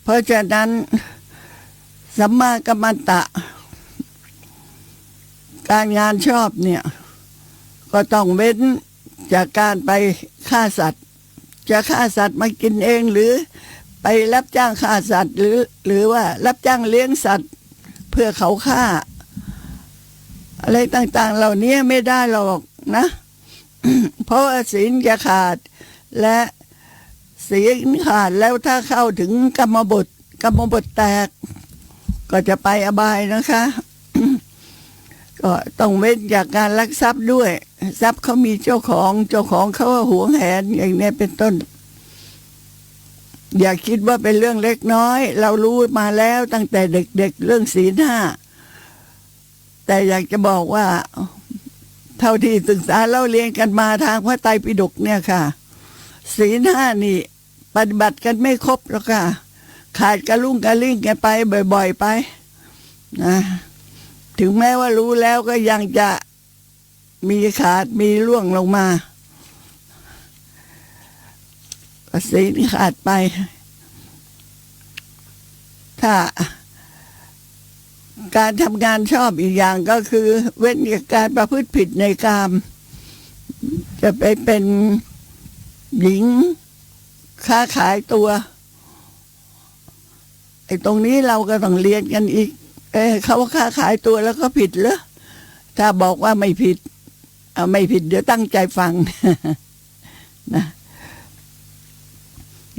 เพราะฉะนั้นสัมมากัมมันตะการงานชอบเนี่ยก็ต้องเว้นจากการไปฆ่าสัตว์จะฆ่าสัตว์มากินเองหรือไปรับจ้างฆ่าสัตว์หรือว่ารับจ้างเลี้ยงสัตว์เพื่อเขาฆ่าอะไรต่างๆเหล่านี้ไม่ได้หรอกนะ เพราะว่าศีลจะขาดและศีลขาดแล้วถ้าเข้าถึงกรรมบทแตกก็จะไปอบายนะคะ ก็ต้องเว้นจากการลักทรัพย์ด้วยทรัพย์เขามีเจ้าของเขาหวงแหนอย่างนี้เป็นต้นอย่าคิดว่าเป็นเรื่องเล็กน้อยเรารู้มาแล้วตั้งแต่เด็กๆเรื่องศีลห้าแต่อยากจะบอกว่าเท่าที่ศึกษาเล่าเรียนกันมาทางพระไตรปิฎกเนี่ยค่ะศีลห้านี่ปฏิบัติกันไม่ครบหรอกค่ะขาดกระลุ่งกระลิ่งกันไปบ่อยๆไปนะถึงแม้ว่ารู้แล้วก็ยังจะมีขาดมีล่วงลงมาศีลขาดไปถ้าการทำงานชอบอีกอย่างก็คือเว้นจากการประพฤติผิดในกามจะไปเป็นหญิงค้าขายตัวไอ้ตรงนี้เราก็ต้องเรียนกันอีกเขาค้าขายตัวแล้วก็ผิดเหรอถ้าบอกว่าไม่ผิดไม่ผิดเดี๋ยวตั้งใจฟัง นะ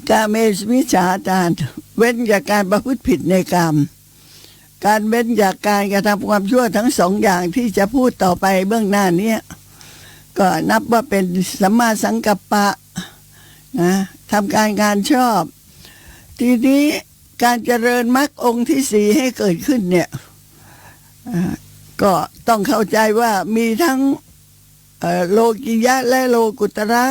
กาเมสมิจฉาจารเว้นจากการประพฤติผิดในกามการเว้นจากการกระทำความชั่วทั้งสองอย่างที่จะพูดต่อไปเบื้องหน้านี้ก็นับว่าเป็นสัมมาสังกัปปะนะทำการงานชอบทีนี้การเจริญมรรคองค์ที่สี่ให้เกิดขึ้นเนี่ยก็ต้องเข้าใจว่ามีทั้งโลกิยะและโลกุตระ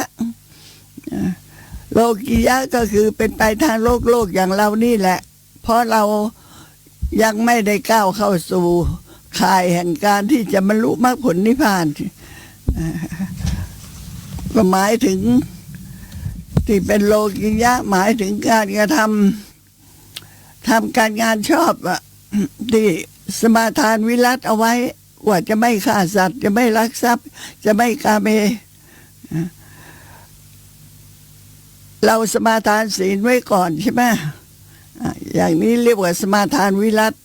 โลกิยะก็คือเป็นไปทางโลกอย่างเรานี่แหละเพราะเรายังไม่ได้ก้าวเข้าสู่ข่ายแห่งการที่จะบรรลุมรรคผลนิพพานก็หมายถึงที่เป็นโลกิยะหมายถึงการกระทำการงานชอบที่สมาทานวิรัติเอาไว้ว่าจะไม่ฆ่าสัตว์จะไม่ลักทรัพย์จะไม่กาเมเราสมาทานศีลไว้ก่อนใช่ไหมอย่างนี้เรียกว่าสมาทานวิรัติ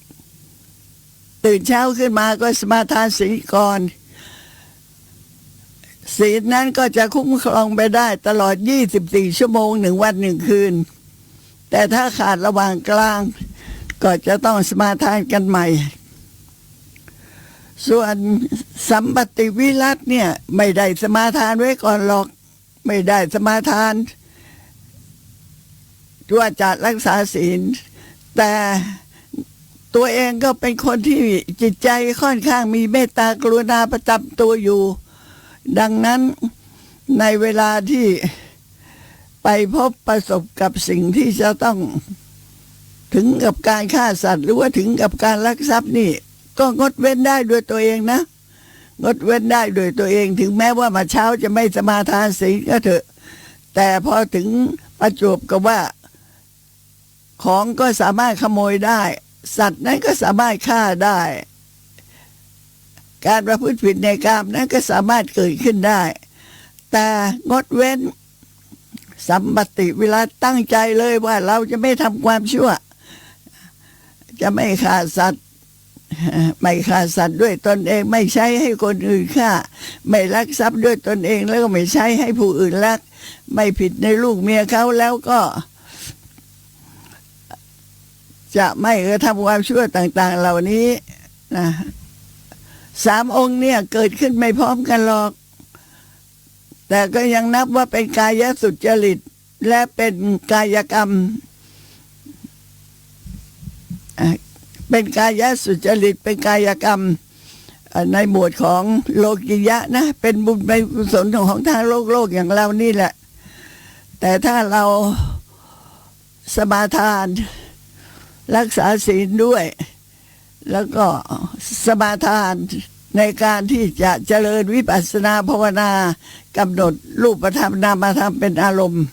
ตื่นเช้าขึ้นมาก็สมาทานศีลก่อนศีลนั้นก็จะคุ้มครองไปได้ตลอด24ชั่วโมง1วัน1คืนแต่ถ้าขาดระหว่างกลางก็จะต้องสมาทานกันใหม่ส่วนสัมปติวิรัติเนี่ยไม่ได้สมาทานไว้ก่อนหรอกไม่ได้สมาทานว่าจะรักษาศีลแต่ตัวเองก็เป็นคนที่จิตใจค่อนข้างมีเมตตากรุณาประจำตัวอยู่ดังนั้นในเวลาที่ไปพบประสบกับสิ่งที่จะต้องถึงกับการฆ่าสัตว์หรือว่าถึงกับการลักทรัพย์นี่ก็งดเว้นได้ด้วยตัวเองนะงดเว้นได้ด้วยตัวเองถึงแม้ว่ามาเช้าจะไม่สมาทานศีลก็เถอะแต่พอถึงประจวบกับว่าของก็สามารถขโมยได้สัตว์นั้นก็สามารถฆ่าได้การประพฤติผิดในกามนั้นก็สามารถเกิดขึ้นได้แต่งดเว้นสัมปติวิรัติตั้งใจเลยว่าเราจะไม่ทำความชั่วจะไม่ฆ่าสัตว์ด้วยตนเองไม่ใช้ให้คนอื่นฆ่าไม่ลักทรัพย์ด้วยตนเองแล้วก็ไม่ใช้ให้ผู้อื่นลักไม่ผิดในลูกเมียเขาแล้วก็จะไม่กระทำความชั่วต่างๆเหล่านี้นะ3 องค์เนี่ยเกิดขึ้นไม่พร้อมกันหรอกแต่ก็ยังนับว่าเป็นกายสุจริตและเป็นกายกรรมเป็นกายสุจริตเป็นกายกรรมในหมวดของโลกิยะนะเป็นบุญเป็นกุศลของทางโลกอย่างเรานี่แหละแต่ถ้าเราสมาทานรักษาศีลด้วยแล้วก็สมาทานในการที่จะเจริญวิปัสสนาภาวนากำหนดรูปธรรมนามธรรมเป็นอารมณ์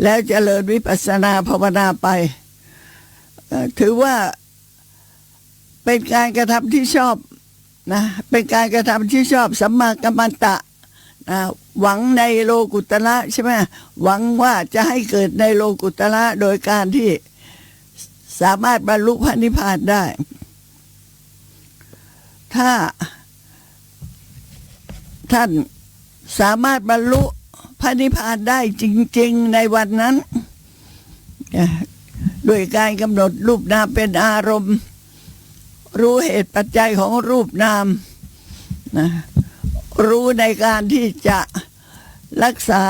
แล้วเจริญวิปัสสนาภาวนาไปถือว่าเป็นการกระทำที่ชอบนะเป็นการกระทำที่ชอบสัมมากัมมันตะหวังในโลกุตระใช่ไหมหวังว่าจะให้เกิดในโลกุตระโดยการที่สามารถบรรลุพระนิพพานได้ถ้าท่านสามารถบรรลุพระนิพพานได้จริงๆในวันนั้นด้วยการกำหนดรูปนามเป็นอารมณ์รู้เหตุปัจจัยของรูปนามนะรู้ในการที่จะรักษา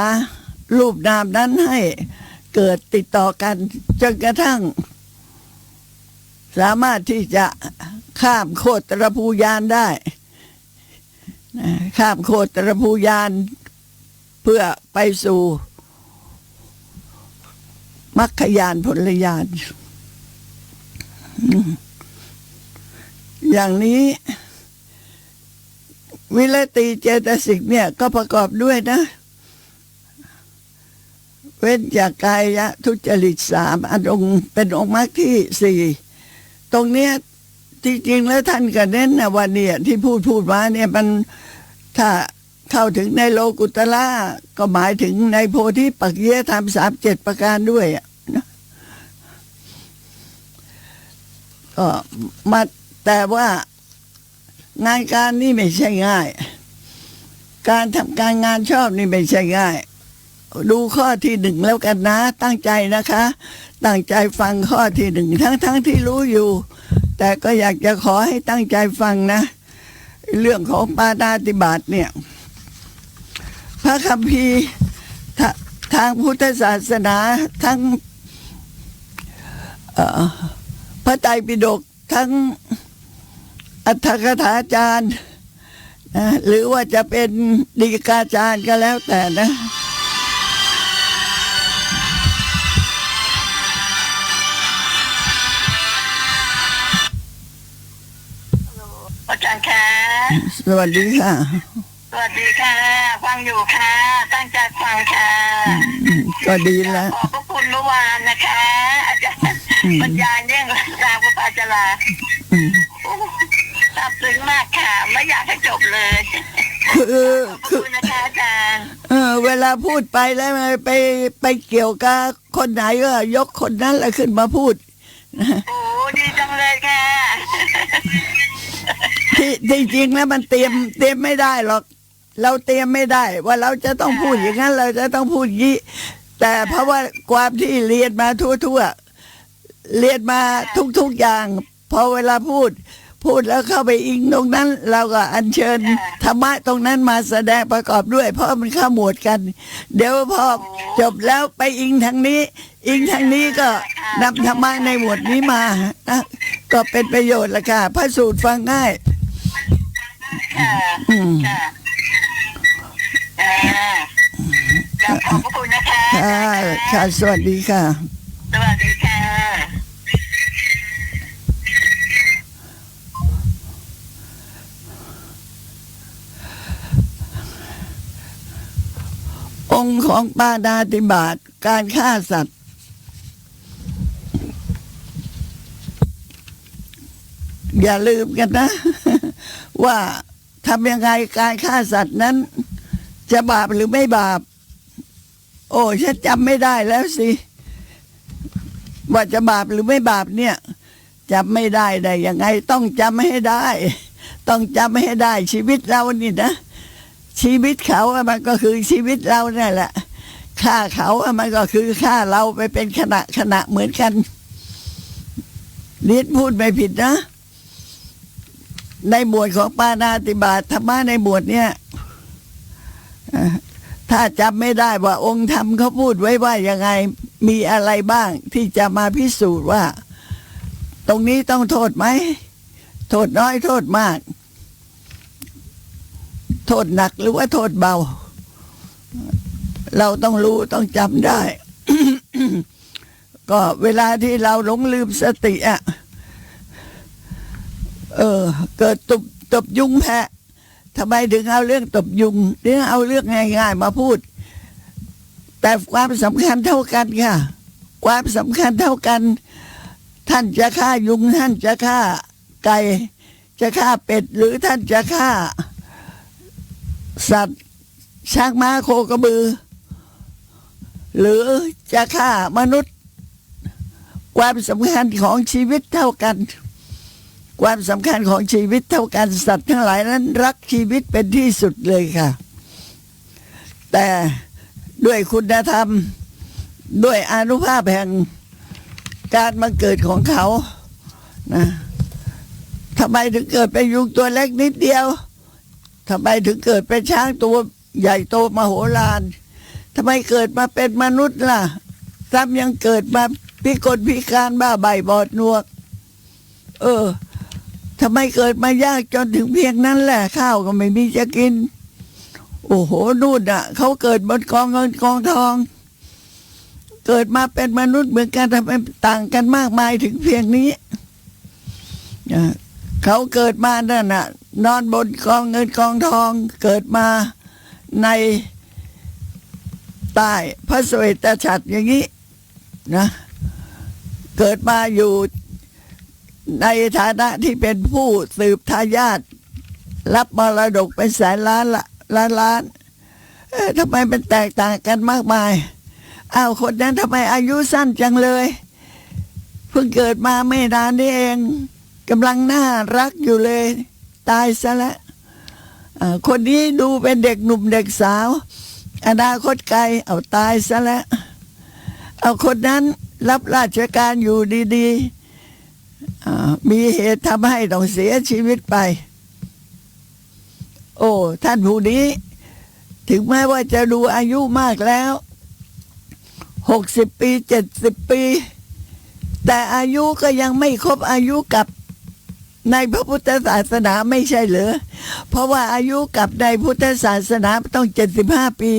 รูปนามนั้นให้เกิดติดต่อกันจนกระทั่งสามารถที่จะข้ามโคตรภูญาณได้ข้ามโคตรภูญาณเพื่อไปสู่มรรคญาณผลญาณอย่างนี้วิรติเจตสิกเนี่ยก็ประกอบด้วยนะเว้นจากกายทุจริต3อันองค์เป็นองค์มรรคที่4ตรงเนี้ยที่จริงแล้วท่านก็เน้นนะว่าเนี่ยที่พูดมาเนี่ยมันถ้าเข้าถึงในโลกุตระก็หมายถึงในโพธิปักขิยธรรม37ประการด้วยนะก็มาแต่ว่างานการนี่ไม่ใช่ง่ายการทำการงานชอบนี่ไม่ใช่ง่ายดูข้อที่1แล้วกันนะตั้งใจนะคะตั้งใจฟังข้อที่1ทั้งที่รู้อยู่แต่ก็อยากจะขอให้ตั้งใจฟังนะเรื่องของปาณาติบาตเนี่ยพระคัมภีร์ทางพุทธศาสนาทั้งพระไตรปิฎกทั้งอัตถกถาจารย์นะหรือว่าจะเป็นฎีกาจารย์ก็แล้วแต่นะอาจารย์คะ สวัสดีค่ะสวัสดีค่ะฟังอยู่ค่ะตั้งใจฟังค่ะก็ดีแล้วขอบพระคุณเมื่อวานนะคะอาจารย์บรรยายเรื่องราวพระปาจาราซาบซึ้งมากค่ะไม่อยากให้จบเลยคือนะคะอาจารย์เวลาพูดไปแล้วไปเกี่ยวกับคนไหนก็ยกคนนั้นแหละขึ้นมาพูดโอ้ดีจังเลยค่ะที่จริงแล้วมันเตรียมไม่ได้หรอกเราเตรียมไม่ได้ว่าเราจะต้องพูดอย่างนั้นเราจะต้องพูดยี่แต่เพราะว่าความที่เรียนมาทั่วเรียนมาทุกอย่างพอเวลาพูดแล้วเข้าไปอิงตรงนั้นเราก็อัญเชิญธรรมะตรงนั้นมาแสดงประกอบด้วยเพราะมันเข้าหมวดกันเดี๋ยวพอจบแล้วไปอิงทางนี้ก็นำธรรมะในหมวดนี้มานะก็เป็นประโยชน์ละค่ะพระสูตรฟังง่ายขอบคุณนะคะค่ะสวัสดีค่ะสวัสดีค่ะองค์ของปาณาติบาตการฆ่าสัตว์อย่าลืมกันนะว่าทำยังไงการฆ่าสัตว์นั้นจะบาปหรือไม่บาปโอ้ฉันจำไม่ได้แล้วสิว่าจะบาปหรือไม่บาปเนี่ยจำไม่ได้ยังไงต้องจำให้ได้ต้องจำให้ได้ชีวิตเรานี่นะชีวิตเขามันก็คือชีวิตเรานี่แหละฆ่าเขามันก็คือฆ่าเราไปเป็นขณะเหมือนกันนิดพูดไม่ผิดนะในหมวดของปาณาติบาตธรรมะในหมวดเนี่ยถ้าจำไม่ได้ว่าองค์ธรรมเขาพูดไว้ว่ายังไงมีอะไรบ้างที่จะมาพิสูจน์ว่าตรงนี้ต้องโทษไหมโทษน้อยโทษมากโทษหนักหรือว่าโทษเบาเราต้องรู้ต้องจำได้ ก็เวลาที่เราหลงลืมสติเกิดตบยุงแพะทำไมถึงเอาเรื่องตบยุงถึงเอาเรื่องง่ายๆมาพูด แต่ความสำคัญเท่ากันค่ะความสำคัญเท่ากันท่านจะฆ่ายุงท่านจะฆ่าไก่จะฆ่าเป็ดหรือท่านจะฆ่าสัตว์ช้างม้าโคกระบือหรือจะฆ่ามนุษย์ความสำคัญของชีวิตเท่ากันความสำคัญของชีวิตเท่ากันสัตว์ทั้งหลายนั้นรักชีวิตเป็นที่สุดเลยค่ะแต่ด้วยคุณธรรมด้วยอานุภาพแห่งการมาเกิดของเขานะทำไมถึงเกิดเป็นยุงตัวเล็กนิดเดียวทำไมถึงเกิดเป็นช้างตัวใหญ่โตมโหฬารทำไมเกิดมาเป็นมนุษย์ล่ะซ้ำยังเกิดมาพิกลพิการบ้าใบบอดหนวกทำไมเกิดมายากจนถึงเพียงนั้นแหละข้าวก็ไม่มีจะกินโอ้โหนู่นเขาเกิดบนกองเงินกองทองเกิดมาเป็นมนุษย์เหมือนกันทำไมต่างกันมากมายถึงเพียงนี้เขาเกิดมานั่นน่ะนอนบนกองเงินกองทองเกิดมาในใต้พระสเวตฉัตรอย่างนี้นะเกิดมาอยู่ในฐานะที่เป็นผู้สืบทายาทรับมรดกเป็นแสนล้านล้านทำไมเป็นแตกต่างกันมากมายคนนั้นทำไมอายุสั้นจังเลยเพิ่งเกิดมาไม่นานนี่เองกำลังน่ารักอยู่เลยตายซะแล้วคนนี้ดูเป็นเด็กหนุ่มเด็กสาวอนาคตไกลตายซะแล้วคนนั้นรับราชการอยู่ดีๆมีเหตุทำให้ต้องเสียชีวิตไปท่านผู้นี้ถึงแม้ว่าจะดูอายุมากแล้ว60 ปี70 ปีแต่อายุก็ยังไม่ครบอายุกับในพระพุทธศาสนาไม่ใช่เหรอเพราะว่าอายุกับในพุทธศาสนาต้อง75 ปี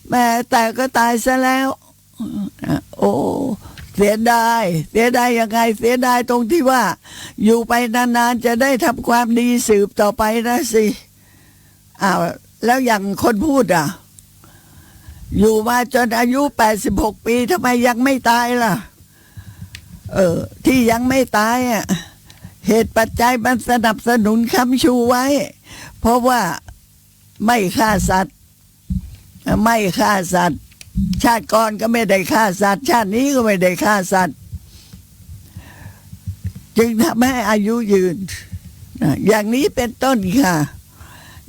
แม้แต่ก็ตายซะแล้วเสียดายยังไงเสียดายตรงที่ว่าอยู่ไปนานๆจะได้ทำความดีสืบต่อไปนะสิแล้วอย่างคนพูดอยู่มาจนอายุ86 ปีทำไมยังไม่ตายล่ะที่ยังไม่ตายเหตุปัจจัยมันสนับสนุนค้ำชูไว้เพราะว่าไม่ฆ่าสัตว์ชาติก่อนก็ไม่ได้ฆ่าสัตว์ชาตินี้ก็ไม่ได้ฆ่าสัตว์จึงทำให้อายุยืนอย่างนี้เป็นต้นค่ะ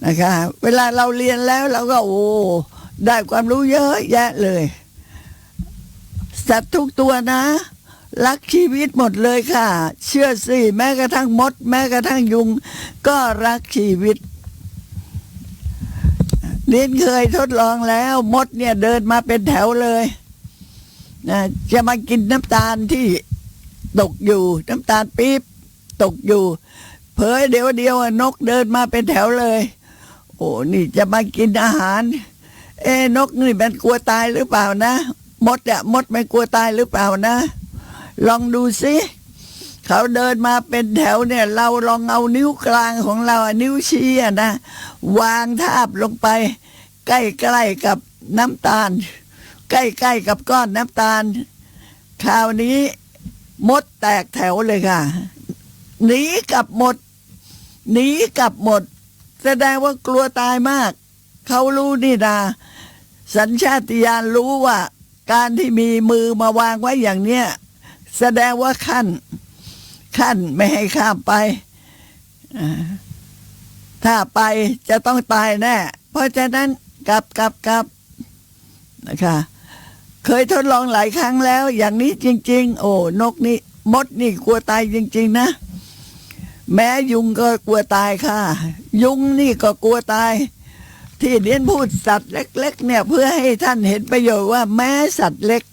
นะคะเวลาเราเรียนแล้วเราก็ได้ความรู้เยอะแยะเลยสัตว์ทุกตัวนะรักชีวิตหมดเลยค่ะเชื่อสิแม้กระทั่งมดแม้กระทั่งยุงก็รักชีวิตเรียนเคยทดลองแล้วมดเนี่ยเดินมาเป็นแถวเลยนะจะมากินน้ำตาลที่ตกอยู่น้ำตาลปี๊บตกอยู่เผยเดียวนกเดินมาเป็นแถวเลยนี่จะมากินอาหารนกนี่มันกลัวตายหรือเปล่านะมดมันกลัวตายหรือเปล่านะลองดูสิเขาเดินมาเป็นแถวเนี่ยเราลองเอานิ้วกลางของเรานิ้วชี้นะวางทาบลงไปใกล้ๆกับน้ำตาลใกล้ๆกับก้อนน้ำตาลคราวนี้มดแตกแถวเลยค่ะหนีกลับหมดแสดงว่ากลัวตายมากเขารู้นี่นะสัญชาตญาณรู้ว่าการที่มีมือมาวางไว้อย่างเนี้ยแสดงว่าขั้นไม่ให้ข้ามไปถ้าไปจะต้องตายแน่เพราะฉะนั้นกลับนะคะเคยทดลองหลายครั้งแล้วอย่างนี้จริงๆนกนี่มดนี่กลัวตายจริงๆนะแม้ยุงก็กลัวตายค่ะยุงนี่ก็กลัวตายที่เรียนพูดสัตว์เล็กๆเนี่ยเพื่อให้ท่านเห็นประโยชน์ว่าแม้สัตว์เล็ก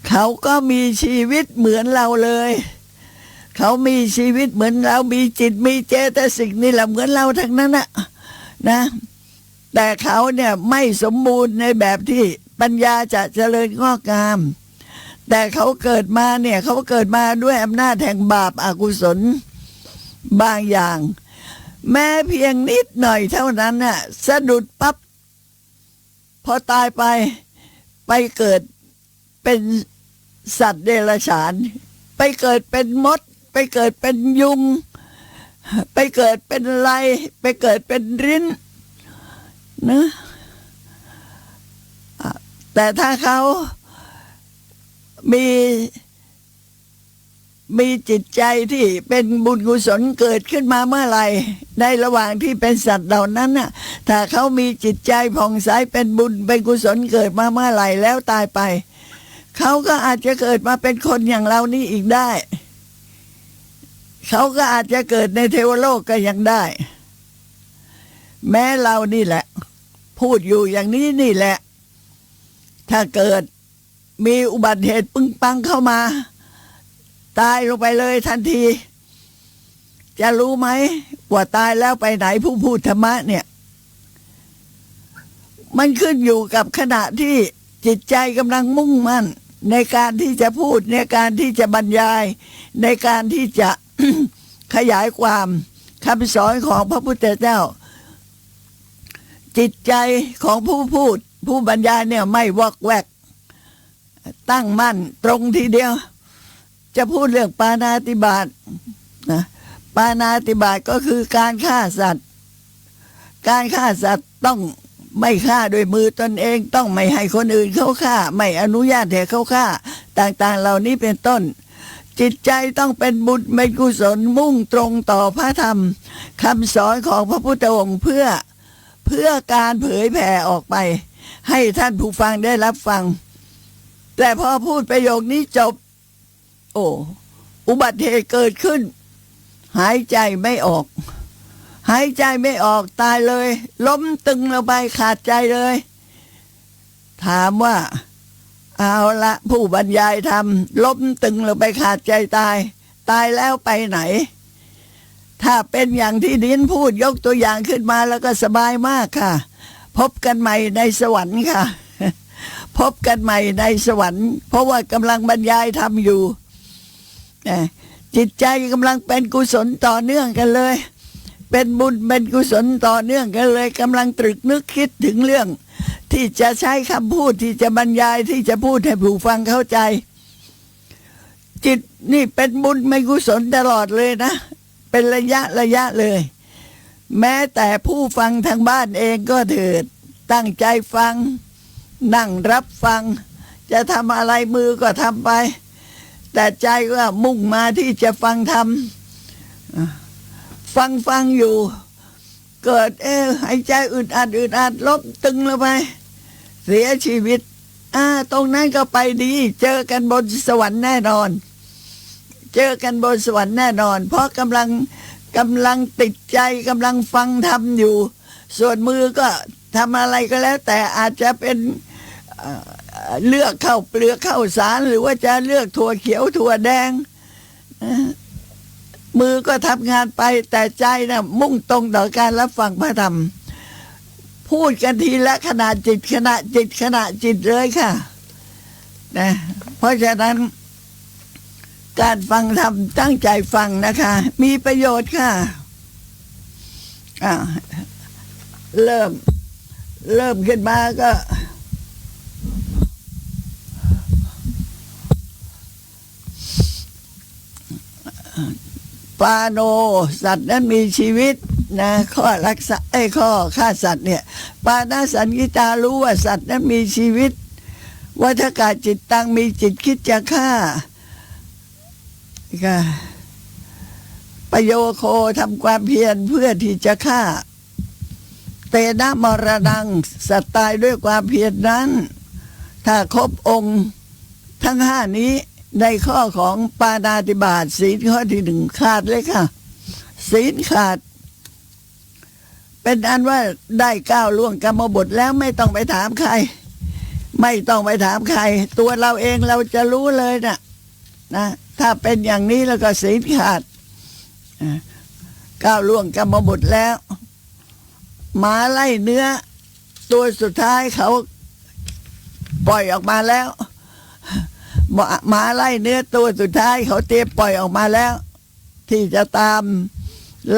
เขาก็มีชีวิตเหมือนเราเลยเขามีชีวิตเหมือนเรามีจิตมีเจตสิกนี่แหละเหมือนเราทั้งนั้นนะแต่เขาเนี่ยไม่สมบูรณ์ในแบบที่ปัญญาจะเจริญงอกงามแต่เขาเกิดมาด้วยอำนาจแห่งบาปอกุศลบางอย่างแม้เพียงนิดหน่อยเท่านั้นน่ะสะดุดปั๊บ พอตายไปเกิดเป็นสัตว์เดรัจฉาน ไปเกิดเป็นมด ไปเกิดเป็นยุง ไปเกิดเป็นไรไปเกิดเป็นริ้นนะแต่ถ้าเขามีจิตใจที่เป็นบุญกุศลเกิดขึ้นมาเมื่อไหร่ในระหว่างที่เป็นสัตว์เหล่านั้นน่ะถ้าเขามีจิตใจผ่องใสเป็นบุญเป็นกุศลเกิดมาเมื่อไหร่แล้วตายไปเขาก็อาจจะเกิดมาเป็นคนอย่างเรานี่อีกได้เขาก็อาจจะเกิดในเทวโลกก็ยังได้แม้เรานี่แหละพูดอยู่อย่างนี้นี่แหละถ้าเกิดมีอุบัติเหตุปึ้งปังเข้ามาตายลงไปเลยทันทีจะรู้ไหมว่าตายแล้วไปไหนผู้พูดธรรมะเนี่ยมันขึ้นอยู่กับขณะที่จิตใจกำลังมุ่งมั่นในการที่จะพูดในการที่จะบรรยายในการที่จะ ขยายความคำสอนของพระพุทธเจ้าจิตใจของผู้พูดผู้บรรยายเนี่ยไม่วอกแวกตั้งมั่นตรงทีเดียวจะพูดเรื่องปาณาติบาตนะปาณาติบาตก็คือการฆ่าสัตว์การฆ่าสัตว์ต้องไม่ฆ่าโดยมือตนเองต้องไม่ให้คนอื่นเขาฆ่าไม่อนุญาตให้เขาฆ่าต่างๆเหล่านี้เป็นต้นจิตใจต้องเป็นบุญเป็นกุศลมุ่งตรงต่อพระธรรมคำสอนของพระพุทธองค์เพื่อการเผยแผ่ออกไปให้ท่านผู้ฟังได้รับฟังแต่พอพูดประโยคนี้จบอุบัติเหตุเกิดขึ้นหายใจไม่ออกตายเลยล้มตึงลงไปขาดใจเลยถามว่าเอาละผู้บรรยายธรรมล้มตึงลงไปขาดใจตายแล้วไปไหนถ้าเป็นอย่างที่ดินพูดยกตัวอย่างขึ้นมาแล้วก็สบายมากค่ะพบกันใหม่ในสวรรค์ค่ะ พบกันใหม่ในสวรรค์เพราะว่ากำลังบรรยายธรรมอยู่จิตใจกำลังเป็นกุศลต่อเนื่องกันเลยเป็นบุญเป็นกุศลต่อเนื่องกันเลยกำลังตรึกนึกคิดถึงเรื่องที่จะใช้คำพูดที่จะบรรยายที่จะพูดให้ผู้ฟังเข้าใจจิตนี่เป็นบุญเป็นกุศลตลอดเลยนะเป็นระยะเลยแม้แต่ผู้ฟังทางบ้านเองก็เถิดตั้งใจฟังนั่งรับฟังจะทำอะไรมือก็ทำไปแต่ใจก็มุ่งมาที่จะฟังธรรมฟังอยู่เกิดหายใจอึดอัดลบตึงลงไปเสียชีวิตตรงนั้นก็ไปดีเจอกันบนสวรรค์แน่นอนเจอกันบนสวรรค์แน่นอนเพราะกำลังติดใจกำลังฟังธรรมอยู่ส่วนมือก็ทำอะไรก็แล้วแต่อาจจะเป็นเลือกข้าวเปลือกข้าวสารหรือว่าจะเลือกถั่วเขียวถั่วแดงมือก็ทำงานไปแต่ใจนะมุ่งตรงต่อการรับฟังพระธรรมพูดกันทีละขณะจิตเลยค่ะนะเพราะฉะนั้นการฟังธรรมตั้งใจฟังนะคะมีประโยชน์ค่ะเริ่มขึ้นมาก็ปาโนสัตว์นั้นมีชีวิตนะข้อรักษาข้อฆ่าสัตว์เนี่ยปานาสัญญิตารู้ว่าสัตว์นั้นมีชีวิตวัฏกาจิตตังมีจิตคิดจะฆ่าประโยโคทำความเพียรเพื่อที่จะฆ่าเตนะมรณังสัตว์ตายด้วยความเพียรนั้นถ้าครบองค์ทั้งห้านี้ในข้อของปาณาติบาตศีลข้อที่หนึ่งขาดเลยค่ะศีลขาดเป็นอันว่าได้ก้าวล่วงกรรมบทแล้วไม่ต้องไปถามใครตัวเราเองเราจะรู้เลยนะถ้าเป็นอย่างนี้แล้วก็ศีลขาดก้าวล่วงกรรมบทแล้วหมาไล่เนื้อตัวสุดท้ายเขาปล่อยออกมาแล้วหมาไล่เนื้อตัวสุดท้ายเขาเตรียมปล่อยออกมาแล้วที่จะตาม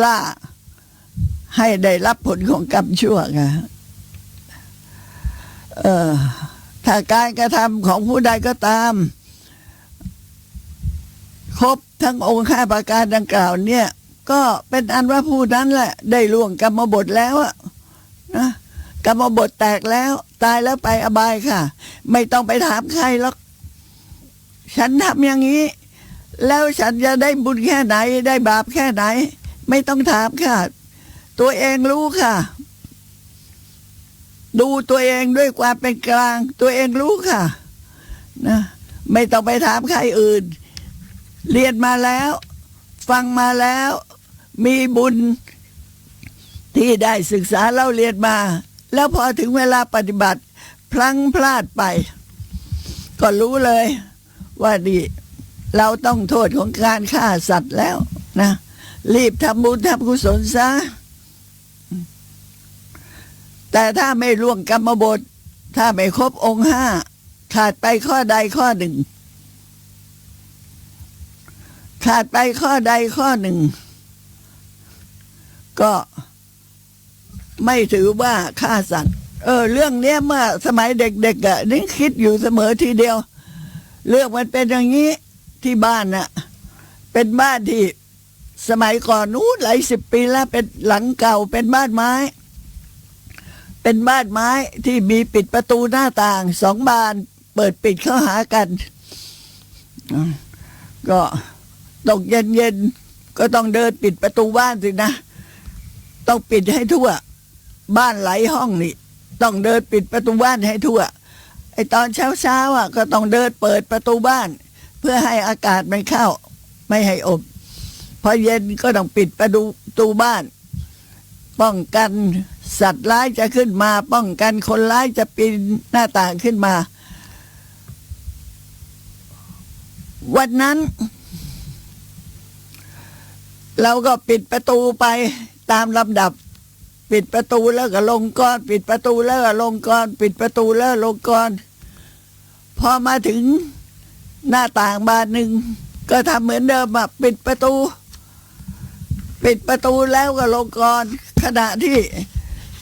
ล่าให้ได้รับผลของกรรมชั่วค่ะ เออถ้าการกระทำของผู้ใดก็ตามครบทั้งองค์5ประการดังกล่าวเนี่ยก็เป็นอันว่าผู้นั้นแหละได้ล่วงกรรมบทแล้วอะนะกรรมบทแตกแล้วตายแล้วไปอบายค่ะไม่ต้องไปถามใครหรอกฉันทำอย่างนี้แล้วฉันจะได้บุญแค่ไหนได้บาปแค่ไหนไม่ต้องถามค่ะตัวเองรู้ค่ะดูตัวเองด้วยความเป็นกลางตัวเองรู้ค่ะนะไม่ต้องไปถามใครอื่นเรียนมาแล้วฟังมาแล้วมีบุญที่ได้ศึกษาเล่าเรียนมาแล้วพอถึงเวลาปฏิบัติพลั้งพลาดไปก็รู้เลยว่าดิเราต้องโทษของการฆ่าสัตว์แล้วนะรีบทำบุญทำกุศลซะแต่ถ้าไม่ล่วงกรรมบทถ้าไม่ครบองค์5ขาดไปข้อใดข้อหนึ่งขาดไปข้อใดข้อหนึ่งก็ไม่ถือว่าฆ่าสัตว์เรื่องเนี้ยเมื่อสมัยเด็กๆนี่คิดอยู่เสมอทีเดียวเรื่องมันเป็นอย่างนี้ที่บ้านน่ะเป็นบ้านที่สมัยก่อนนู้นหลาย10 ปีแล้วเป็นหลังเก่าเป็นบ้านไม้เป็นบ้านไม้ที่มีปิดประตูหน้าต่าง2 บานเปิดปิดเข้าหากันก็ตกเย็นๆก็ต้องเดินปิดประตูบ้านสินะต้องปิดให้ทั่วบ้านหลายห้องนี่ต้องเดินปิดประตูบ้านให้ทั่วไอ้ตอนเช้าก็ต้องเดินเปิดประตูบ้านเพื่อให้อากาศมันเข้าไม่ให้อบพอเย็นก็ต้องปิดประตูบ้านป้องกันสัตว์ร้ายจะขึ้นมาป้องกันคนร้ายจะปีนหน้าต่างขึ้นมาวันนั้นเราก็ปิดประตูไปตามลำดับปิดประตูแล้วก็ลงกรปิดประตูแล้วก็ลงกรปิดประตูแล้วลงกรพอมาถึงหน้าต่างบานหนึ่งก็ทำเหมือนเดิมปิดประตูแล้วก็ลงกรขณะที่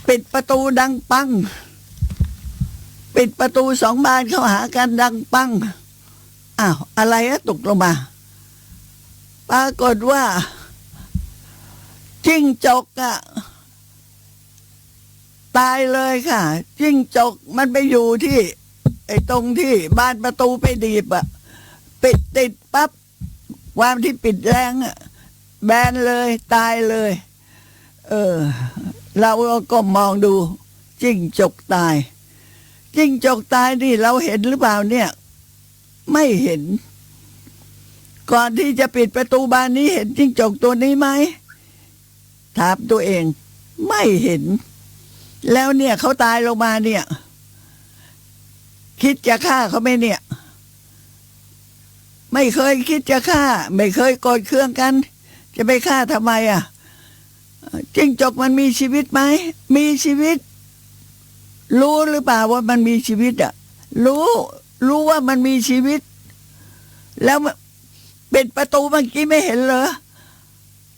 ปิดประตูดังปังปิดประตู2 บานเข้าหากันดังปังอ้าวอะไรตกลงมาปรากฏว่าจิ้งจกตายเลยค่ะจิ้งจกมันไปอยู่ที่ไอ้ตรงที่บานประตูไปดีบปิดติดปั๊บความที่ปิดแรงแบนเลยตายเลยเราก็มองดูจิ้งจกตายจิ้งจกตายนี่เราเห็นหรือเปล่าเนี่ยไม่เห็นก่อนที่จะปิดประตูบานนี้เห็นจิ้งจกตัวนี้ไหมถามตัวเองไม่เห็นแล้วเนี่ยเขาตายลงมาเนี่ยคิดจะฆ่าเขาไหมเนี่ยไม่เคยคิดจะฆ่าไม่เคยโกรธเคืองกันจะไปฆ่าทำไมจิ้งจกมันมีชีวิตไหมมีชีวิตรู้หรือเปล่าว่ามันมีชีวิตรู้ว่ามันมีชีวิตแล้วปิดประตูเมื่อกี้ไม่เห็นเหรอ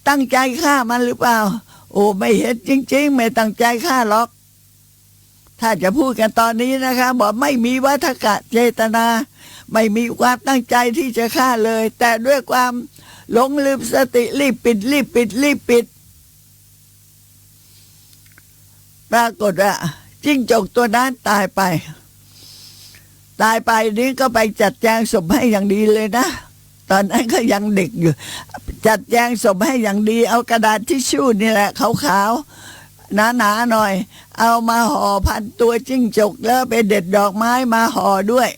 ตั้งใจฆ่ามันหรือเปล่าโอ้ไม่เห็นจริงๆไม่ตั้งใจฆ่าหรอกถ้าจะพูดกันตอนนี้นะคะบอกไม่มีวัฏกะเจตนาไม่มีความตั้งใจที่จะฆ่าเลยแต่ด้วยความหลงลืมสติรีบปิดปรากฏว่าจิ้งจกตัวนั้นตายไปนี้ก็ไปจัดแจงศพให้อย่างดีเลยนะตอนนั้นก็ยังเด็กอยู่จัดแจงศพให้อย่างดีเอากระดาษทิชชู่นี่แหละขาวๆหนาๆหน่อยเอามาห่อพันตัวจิ้งจกแล้วไปเด็ดดอกไม้มาห่อด้วย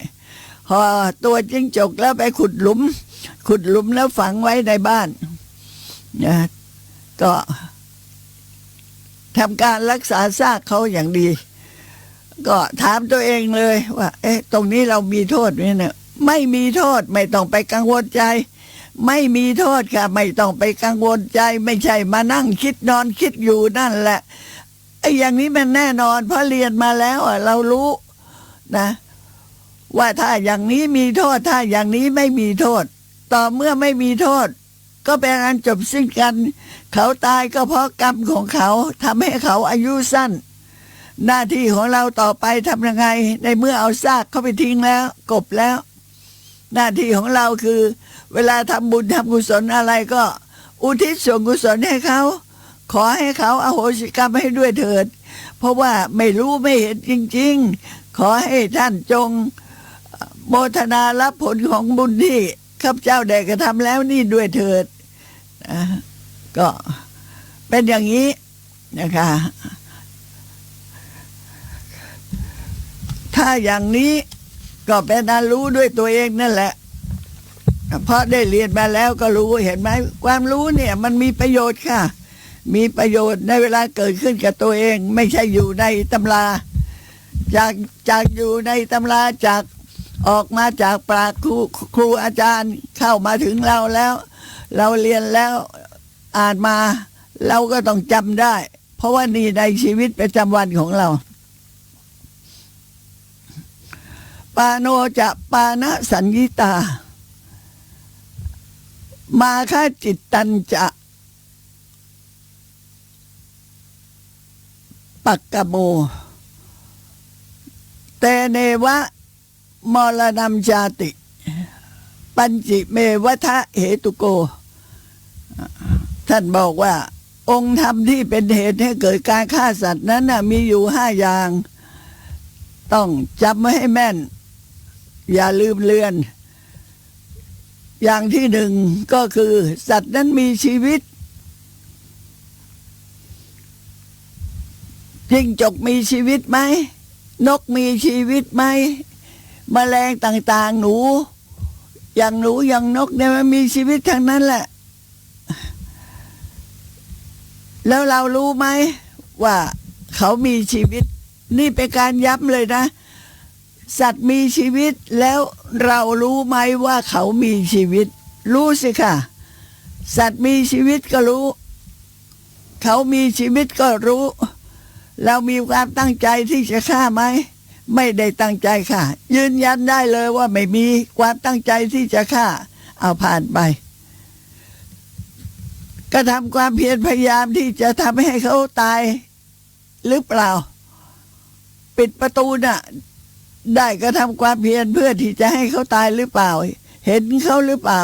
ห่อตัวจิ้งจกแล้วไปขุดหลุมแล้วฝังไว้ในบ้านนะก็ทำการรักษาซากเขาอย่างดีก็ถามตัวเองเลยว่าตรงนี้เรามีโทษไหมเนี่ยไม่มีโทษไม่ต้องไปกังวลใจไม่มีโทษค่ะไม่ต้องไปกังวลใจไม่ใช่มานั่งคิดนอนคิดอยู่นั่นแหละอย่างนี้มันแน่นอนเพราะเรียนมาแล้วเรารู้นะว่าถ้าอย่างนี้มีโทษถ้าอย่างนี้ไม่มีโทษต่อเมื่อไม่มีโทษก็เป็นอันจบสิ้นกันเขาตายก็เพราะกรรมของเขาทำให้เขาอายุสั้น หน้าที่ของเราต่อไปทำยังไงในเมื่อเอาซากเข้าไปทิ้งแล้วกบแล้ว หน้าที่ของเราคือ เวลาทำบุญทำกุศลอะไรก็อุทิศส่วนกุศลให้เขาขอให้เขาอโหสิกรรมให้ด้วยเถิดเพราะว่าไม่รู้ไม่เห็นจริงๆขอให้ท่านจงโมทนารับผลของบุญที่ข้าพเจ้าได้กระทำแล้วนี่ด้วยเถิดก็เป็นอย่างนี้นะคะถ้าอย่างนี้ก็เป็นการรู้ด้วยตัวเองนั่นแหละเพราะได้เรียนมาแล้วก็รู้เห็นไหมความรู้เนี่ยมันมีประโยชน์ค่ะมีประโยชน์ในเวลาเกิดขึ้นกับตัวเองไม่ใช่อยู่ในตำราจากอยู่ในตำราจากออกมาจากปากครูอาจารย์เข้ามาถึงเราแล้วเราเรียนแล้วอ่านมาเราก็ต้องจำได้เพราะว่านี่ในชีวิตประจำวันของเราปาโนจะปานะสัญญิตามาฆาจิตตันจะปักกะโมเตเนวะมรณัมชาติปัญจิเมวะทะเหตุโกท่านบอกว่าองค์ธรรมที่เป็นเหตุให้เกิดการฆ่าสัตว์นั้นมีอยู่5 อย่างต้องจำไว้ให้แม่นอย่าลืมเลือนอย่างที่1ก็คือสัตว์นั้นมีชีวิตจิ้งจกมีชีวิตไหมนกมีชีวิตไหมแมลงต่างๆหนูอย่างนกเนี่ยมันมีชีวิตทั้งนั้นแหละแล้วเรารู้ไหมว่าเขามีชีวิตนี่เป็นการย้ำเลยนะสัตว์มีชีวิตแล้วเรารู้ไหมว่าเขามีชีวิตรู้สิค่ะสัตว์มีชีวิตก็รู้เขามีชีวิตก็รู้เรามีความตั้งใจที่จะฆ่าไหมไม่ได้ตั้งใจค่ะยืนยันได้เลยว่าไม่มีความตั้งใจที่จะฆ่าเอาผ่านไปก็ทำความเพียรพยายามที่จะทำให้เขาตายหรือเปล่าปิดประตูน่ะได้ก็ทำความเพียรเพื่อที่จะให้เขาตายหรือเปล่าเห็นเขาหรือเปล่า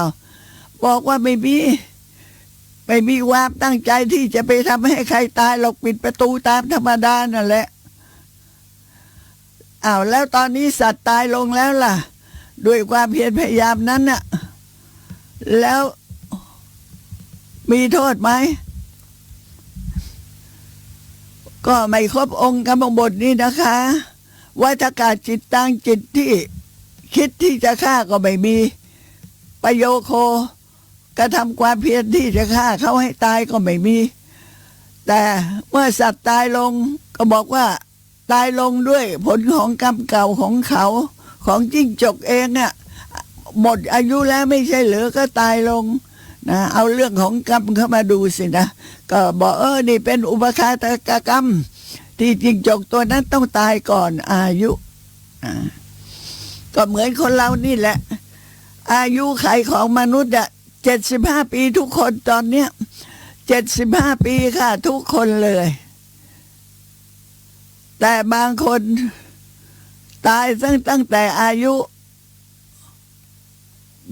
บอกว่าไม่มีความตั้งใจที่จะไปทำให้ใครตายหรอกปิดประตูตามธรรมดานั่นแหละแล้วตอนนี้สัตว์ตายลงแล้วล่ะด้วยความเพียรพยายามนั้นน่ะแล้วมีโทษไหมก็ไม่ครบองค์กรรมบทนี้นะคะวัฏกาจิตตังจิตที่คิดที่จะฆ่าก็ไม่มีประโยโคกระทำความเพียรที่จะฆ่าเขาให้ตายก็ไม่มีแต่เมื่อสัตว์ตายลงก็บอกว่าตายลงด้วยผลของกรรมเก่าของเขาของจิ้งจกเองเนี่ยหมดอายุแล้วไม่ใช่เหลือก็ตายลงนะเอาเรื่องของกรรมเข้ามาดูสินะก็บอกนี่เป็นอุปคาตกรรมที่จิ้งจกตัวนั้นต้องตายก่อนอายุก็เหมือนคนเรานี่แหละอายุไขของมนุษย์75 ปีทุกคนตอนเนี้ย75 ปีค่ะทุกคนเลยแต่บางคนตายตั้งแต่อายุ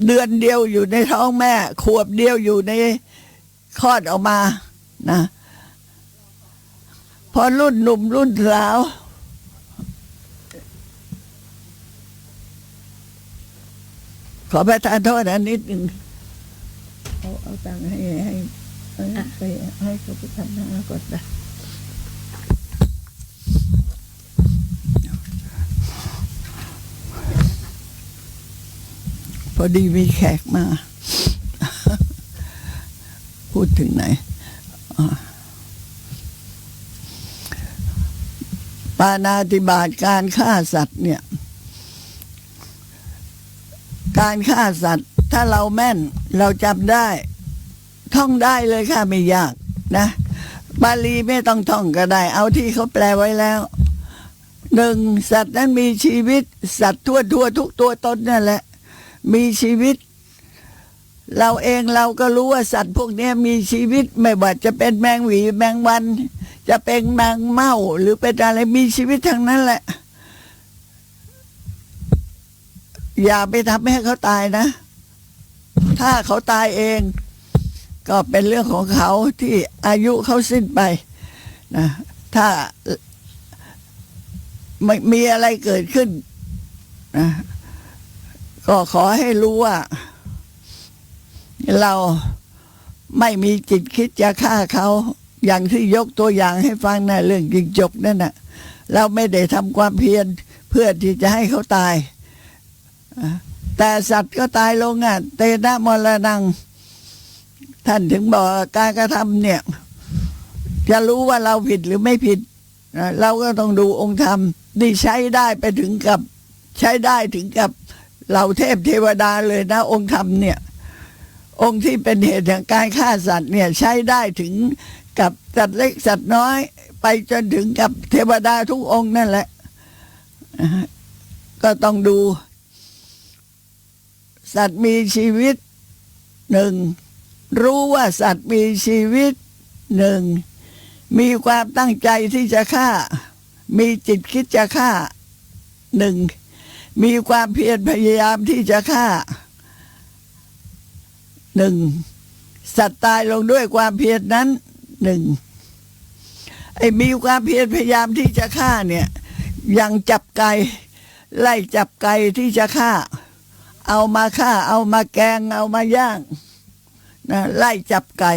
เดือนเดียวอยู่ในท้องแม่ขวบเดียวอยู่ในคลอดออกมานะพอรุ่นหนุ่มรุ่นสาวขอประทานโทษนิดหนึ่งเอาตังค์ให้ไปให้เขาไปทำหน้าก่อนนะพอดีมีแขกมาพูดถึงไหนปาณาติบาตการฆ่าสัตว์เนี่ยการฆ่าสัตว์ถ้าเราแม่นเราจำได้ท่องได้เลยค่ะไม่ยากนะบาลีไม่ต้องท่องก็ได้เอาที่เขาแปลไว้แล้ว1สัตว์นั้นมีชีวิตสัตว์ทั่วทุกตัวตนนั่นแหละมีชีวิต เราเองเราก็รู้ว่าสัตว์พวกนี้มีชีวิตไม่ว่าจะเป็นแมงหวีแมงวันจะเป็นแมงเม่าหรือเป็นอะไรมีชีวิตทั้งนั้นแหละอย่าไปทำให้เขาตายนะถ้าเขาตายเองก็เป็นเรื่องของเขาที่อายุเขาสิ้นไปนะถ้าไม่มีอะไรเกิดขึ้นนะก็ขอให้รู้ว่าเราไม่มีจิตคิดจะฆ่าเขาอย่างที่ยกตัวอย่างให้ฟังนะเรื่องจิงจกนั่นนะเราไม่ได้ทำความเพียรเพื่อที่จะให้เขาตายแต่สัตว์ก็ตายลงอ่ะเตนะมรณังท่านถึงบอกการกระทำเนี่ยจะรู้ว่าเราผิดหรือไม่ผิดเราก็ต้องดูองค์ธรรมนี่ใช้ได้ไปถึงกับใช้ได้ถึงกับเหล่าเทพเทวดาเลยนะองค์ธรรมเนี่ยองค์ที่เป็นเหตุแห่งการฆ่าสัตว์เนี่ยใช้ได้ถึงกับสัตว์เล็กสัตว์น้อยไปจนถึงกับเทวดาทุกองค์นั่นแหละก็ต้องดูสัตว์มีชีวิตหนึ่งรู้ว่าสัตว์มีชีวิตหนึ่งมีความตั้งใจที่จะฆ่ามีจิตคิดจะฆ่าหนึ่งมีความเพียรพยายามที่จะฆ่าหนึ่งสัตว์ตายลงด้วยความเพียรนั้นหนึ่งไอ้มีความเพียรพยายามที่จะฆ่าเนี่ยยังจับไก่ไล่จับไก่ที่จะฆ่าเอามาฆ่าเอามาแกงเอามาย่างนะไล่จับไก่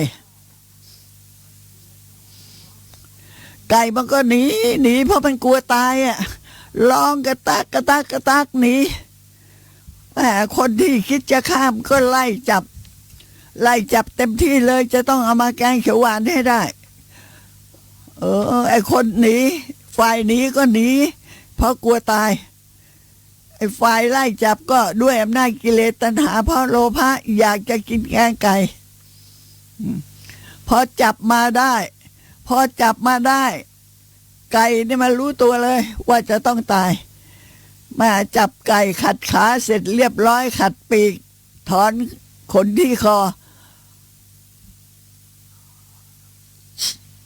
มันก็หนีเพราะมันกลัวตายอ่ะร้องกระตักหนีแต่คนที่คิดจะข้ามก็ไล่จับเต็มที่เลยจะต้องเอามาแกงเขียวหวานให้ได้ไอ้คนหนีฝ่ายหนีก็หนีเพราะกลัวตายไอ้ฝ่ายไล่จับก็ด้วยอำนาจกิเลสตัณหาเพราะโลภะอยากจะกินแกงไก่พอจับมาได้ไก่นี่มันรู้ตัวเลยว่าจะต้องตายมาจับไก่ขัดขาเสร็จเรียบร้อยขัดปีกถอนขนที่คอ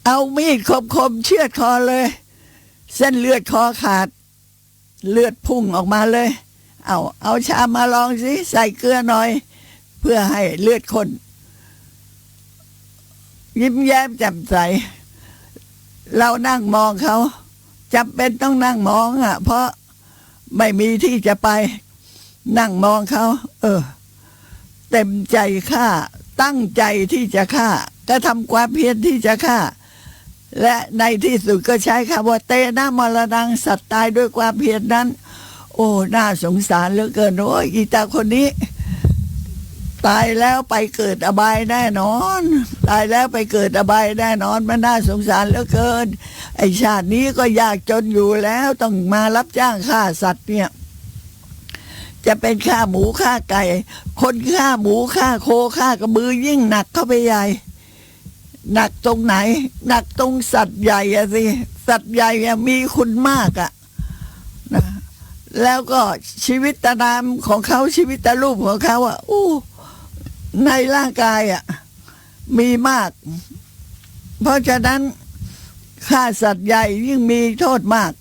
เอามีดคมเชือดคอเลยเส้นเลือดคอขาดเลือดพุ่งออกมาเลยเอาชามมาลองสิใส่เกลือหน่อยเพื่อให้เลือดข้นยิ้มแย้มแจ่มใสเรานั่งมองเขาจำเป็นต้องนั่งมองอ่ะเพราะไม่มีที่จะไปนั่งมองเขาเต็มใจฆ่าตั้งใจที่จะฆ่าก็ทำความเพียรที่จะฆ่าและในที่สุดก็ใช้คำว่าเตนะมรณังสัตว์ตายด้วยความเพียรนั้นโอ้น่าสงสารเหลือเกินโอ้ยอีตาคนนี้ตายแล้วไปเกิดอบายแน่นอนตายแล้วไปเกิดอบายแน่นอนมันน่าสงสารเหลือเกินไอชาตินี้ก็ยากจนอยู่แล้วต้องมารับจ้างฆ่าสัตว์เนี่ยจะเป็นฆ่าหมูฆ่าไก่คนฆ่าหมูฆ่าโคฆ่ากระบือยิ่งหนักเข้าไปใหญ่หนักตรงไหนหนักตรงสัตว์ใหญ่อะสิสัตว์ใหญ่มีคุณมากอะนะแล้วก็ชีวิตตนามของเขาชีวิตตรูปของเขาอะในร่างกายอะมีมากเพราะฉะนั้นฆ่าสัตว์ใหญ่ยิ่งมีโทษมาก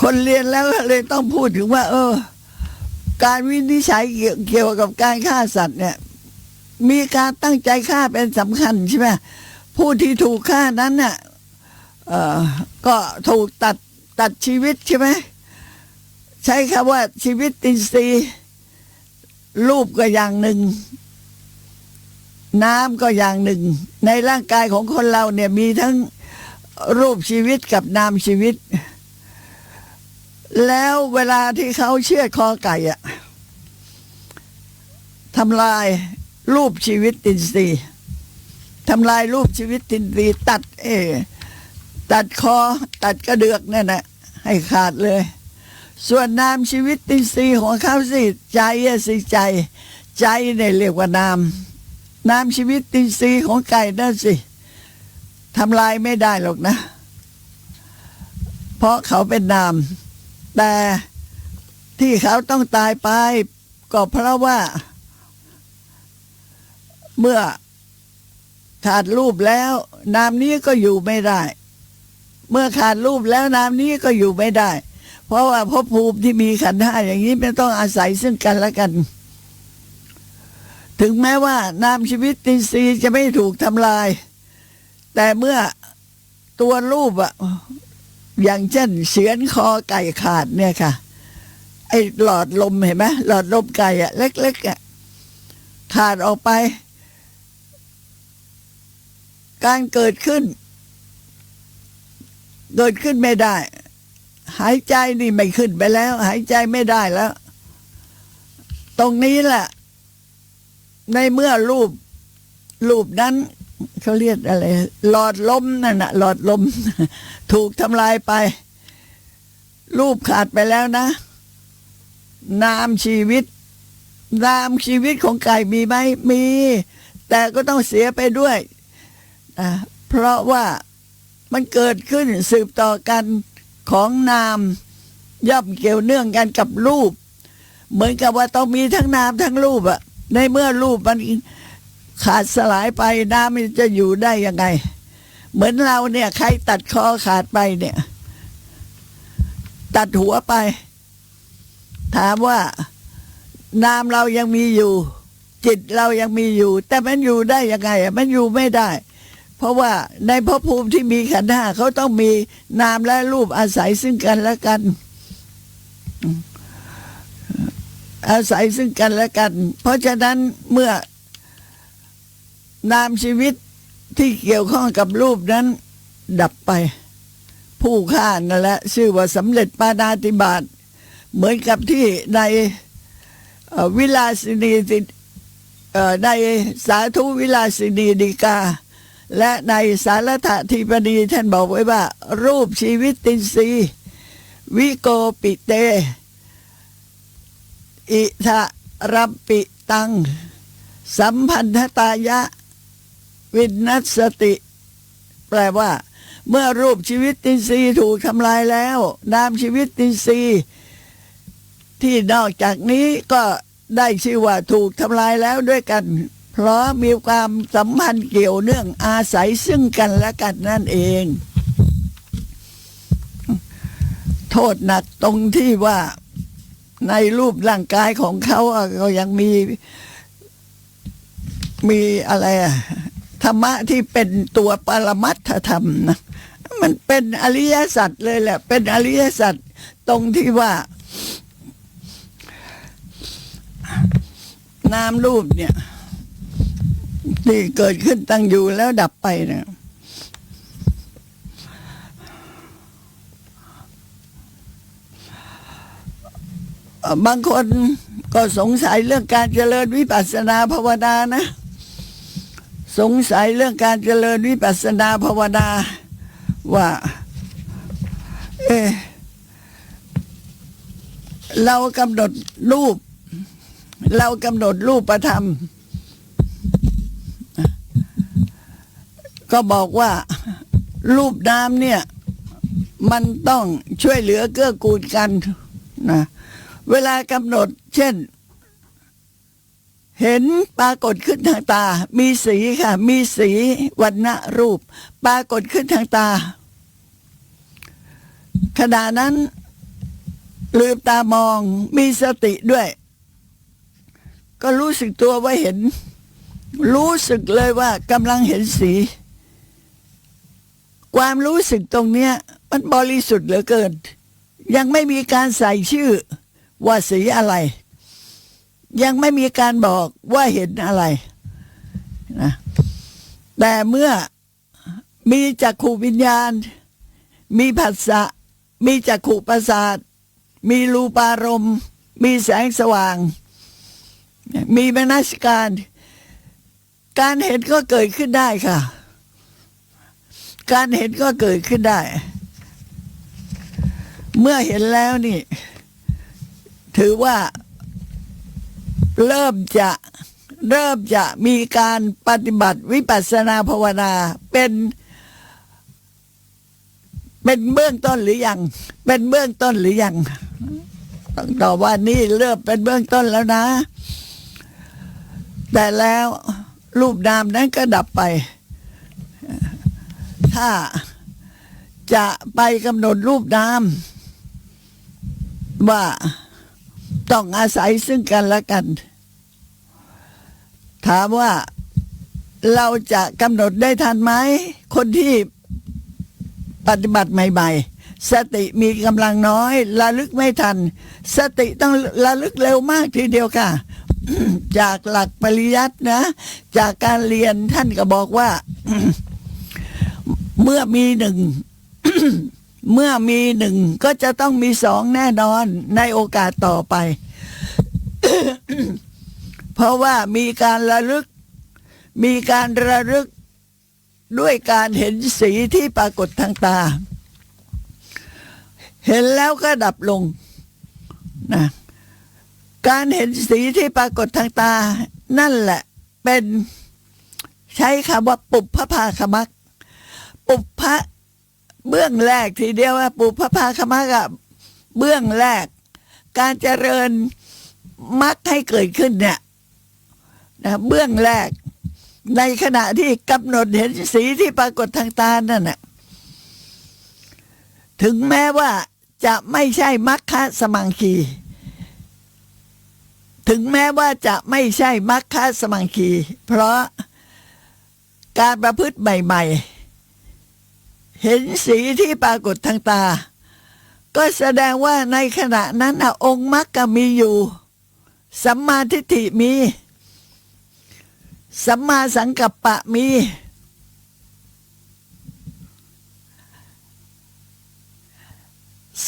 คนเรียนแล้วเลยต้องพูดถึงว่าการวินิจฉัยเกี่ยวกับการฆ่าสัตว์เนี่ยมีการตั้งใจฆ่าเป็นสำคัญใช่ไหมผู้ที่ถูกฆ่านั้นน่ะก็ถูกตัดชีวิตใช่ไหมใช้คำว่าชีวิตอินทรีย์รูปก็อย่างหนึ่งน้ำก็อย่างหนึ่งในร่างกายของคนเราเนี่ยมีทั้งรูปชีวิตกับนามชีวิตแล้วเวลาที่เขาเชือดคอไก่อะทำลายรูปชีวิตอินทรีย์ทำลายรูปชีวิตอินทรีย์ตัดคอตัดกระเดือกนั่นแหละให้ขาดเลยส่วนนามชีวิตอินทรีย์ของเขาสิใจเนี่ยเรียกว่านามชีวิตอินทรีย์ของไก่นั่นสิทำลายไม่ได้หรอกนะเพราะเขาเป็นนามแต่ ที่เขาต้องตายไปก็เพราะว่า เมื่อขาดรูปแล้วนามนี้ก็อยู่ไม่ได้ เมื่อขาดรูปแล้วนามนี้ก็อยู่ไม่ได้ เพราะว่าภพภูมิที่มีขันธ์ห้าอย่างนี้ไม่ต้องอาศัยซึ่งกันและกัน ถึงแม้ว่านามชีวิตอินทรีย์จะไม่ถูกทำลาย แต่เมื่อตัวรูปอะอย่างเช่นเฉือนคอไก่ขาดเนี่ยค่ะไอ้หลอดลมเห็นไหมหลอดลมไก่อะเล็กๆอะขาดออกไปการเกิดขึ้นไม่ได้ หายใจนี่ไม่ขึ้นไปแล้วหายใจไม่ได้แล้วตรงนี้แหละในเมื่อรูปนั้นเขาเรียกอะไรหลอดลมนั่นน่ะหลอดลม ถูกทำลายไปรูปขาดไปแล้วนะนามชีวิตของไก่มีไหมมีแต่ก็ต้องเสียไปด้วยเพราะว่ามันเกิดขึ้นสืบต่อกันของนามย่อมเกี่ยวเนื่องกันกับรูปเหมือนกับว่าต้องมีทั้งนามทั้งรูปอะในเมื่อรูปมันขาดสลายไปนามมันจะอยู่ได้ยังไงเหมือนเราเนี่ยใครตัดคอขาดไปเนี่ยตัดหัวไปถามว่านามเรายังมีอยู่จิตเรายังมีอยู่แต่มันอยู่ได้ยังไงอะมันอยู่ไม่ได้เพราะว่าในภพภูมิที่มีขันธ์ห้าเขาต้องมีนามและรูปอาศัยซึ่งกันและกันอาศัยซึ่งกันและกันเพราะฉะนั้นเมื่อนามชีวิตที่เกี่ยวข้องกับรูปนั้นดับไปผู้ฆ่านั่นแหละชื่อว่าสำเร็จปาณาติบาตเหมือนกับที่ในวิลาสินีในสาธุวิลาสินีฎีกาและในสารถทีปณีท่านบอกไว้ว่ารูปชีวิตตินทรีย์วิโกปิเตอิทะรัมปิตังสัมพันธตายะวินัสสติแปลว่าเมื่อรูปชีวิตตินทรีย์ถูกทำลายแล้วนามชีวิตตินทรีย์ที่นอกจากนี้ก็ได้ชื่อว่าถูกทำลายแล้วด้วยกันเพราะมีความสัมพันธ์เกี่ยวเนื่องอาศัยซึ่งกันและกันนั่นเองโทษหนักตรงที่ว่าในรูปร่างกายของเขาก็ยังมีอะไรธรรมะที่เป็นตัวปรมัตถธรรมนะมันเป็นอริยสัจเลยแหละเป็นอริยสัจตรงที่ว่านามรูปเนี่ยที่เกิดขึ้นตั้งอยู่แล้วดับไปเนี่ยบางคนก็สงสัยเรื่องการเจริญวิปัสสนาภาวนานะสงสัยเรื่องการเจริญวิปัสสนาภาวนาว่าเรากำหนดรูปประธรรมก็บอกว่ารูปนามเนี่ยมันต้องช่วยเหลือเกื้อกูลกันนะเวลากำหนดเช่นเห็นปรากฏขึ้นทางตามีสีค่ะมีสีวรรณรูปปรากฏขึ้นทางตาขณะนั้นลืมตามองมีสติด้วยก็รู้สึกตัวว่าเห็นรู้สึกเลยว่ากำลังเห็นสีความรู้สึกตรงเนี้ยมันบริสุทธิ์เหลือเกินยังไม่มีการใส่ชื่อว่าสีอะไรยังไม่มีการบอกว่าเห็นอะไรนะแต่เมื่อมีจักขุวิญญาณมีผัสสะมีจักขุประสาทมีรูปารมณ์มีแสงสว่างมีมนสิการเห็นก็เกิดขึ้นได้ค่ะการเห็นก็เกิดขึ้นได้เมื่อเห็นแล้วนี่ถือว่าเริ่มจะมีการปฏิบัติวิปัสสนาภาวนาเป็นเบื้องต้นหรือยังเป็นเบื้องต้นหรือยัง ต้องตอบว่านี่เริ่มเป็นเบื้องต้นแล้วนะ แต่แล้วรูปนามนั้นก็ดับไป ถ้าจะไปกำหนดรูปนามว่าต้องอาศัยซึ่งกันและกัน ถามว่าเราจะกำหนดได้ทันไหมคนที่ปฏิบัติใหม่ๆสติมีกำลังน้อยระลึกไม่ทันสติต้องระลึกเร็วมากทีเดียวค่ะ จากหลักปริยัตินะจากการเรียนท่านก็บอกว่า เมื่อมีหนึ่ง เมื่อมีหนึ่งก็จะต้องมีสองแน่นอนในโอกาสต่อไป เพราะว่ามีการระลึกด้วยการเห็นสีที่ปรากฏทางตาเห็นแล้วก็ดับลงนะการเห็นสีที่ปรากฏทางตานั่นแหละเป็นใช้คำว่าปุพพภาคมัคปุพพะเบื้องแรกทีเดียวว่าปุพพภาคมัคอะเบื้องแรกการเจริญมรรคให้เกิดขึ้นเนี่ยนะเบื้องแรกในขณะที่กำหนดเห็นสีที่ปรากฏทางตานั่นน่ะถึงแม้ว่าจะไม่ใช่มัคคะสมังคีถึงแม้ว่าจะไม่ใช่มัคคะสมังคีเพราะการประพฤติใหม่ๆเห็นสีที่ปรากฏทางตาก็แสดงว่าในขณะนั้นองค์มรรคมีอยู่สัมมาทิฏฐิมีสัมมาสังกัปปะมี